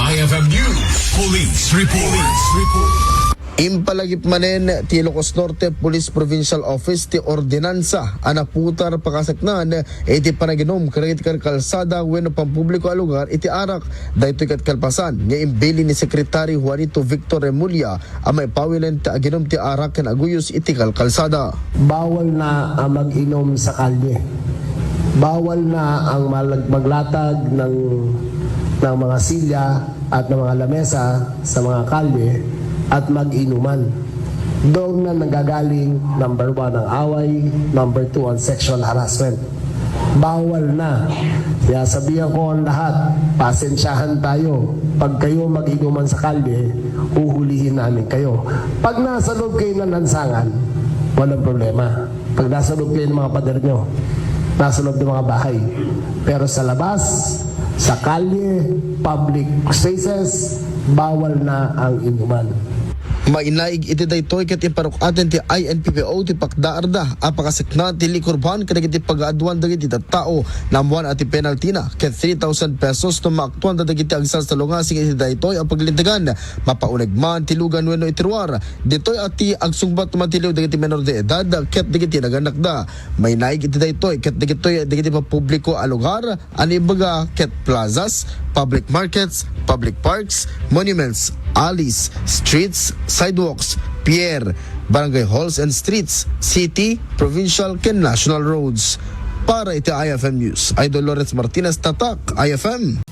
IFM News Police Report. Impalagip manen ti Ilocos Norte Police Provincial Office ti ordinansa anaputar pakasaknan iti panaginom karagit kan kalsada wenno pampubliko a lugar iti arak daytoy ket kalpasan nga imbili ni Secretary Juanito Victor Remulla a maipawilen ti aginom ti arak ken aguyos iti kalsada. Bawal na ang mag-inom sa kalye. Bawal na ang maglatag ng mga silya at ng mga lamesa sa mga kalye at mag-inuman. Doon na nanggagaling, number 1 ang away, number 2 ang sexual harassment. Bawal na. Kaya sabihan ko ang lahat, pasensyahan tayo. Pag kayo mag-inuman sa kalye, uhulihin namin kayo. Pag nasa loob kayo ng lansangan, walang problema. Pag nasa loob kayo ng mga pader nyo, nasa loob ng mga bahay. Pero sa labas, sa kalye, public spaces, bawal na ang inuman. Mainaig iti daytoy ket iparukaten ti INPPO ti pakdaarda a pakasikna ti likurban kadagiti pag-aaduan dagiti tattao namuan at ti penalty na ket 3,000 pesos no maaktuan dagiti agsal sa lungasing iti daytoy a paglindagan mapauneg man ti lugan wenno itiruar ditoy ati agsungbat matiliw dagiti menor de edad ket dagiti naganakda. Mainaig iti daytoy ket dagiti publiko a lugar ani baga ket plazas, public markets, public parks, monuments, alleys, streets, sidewalks, pier, barangay halls and streets, city, provincial, ken national roads. Para iti IFM News, Idol Lawrence Martinez, Tatak, IFM.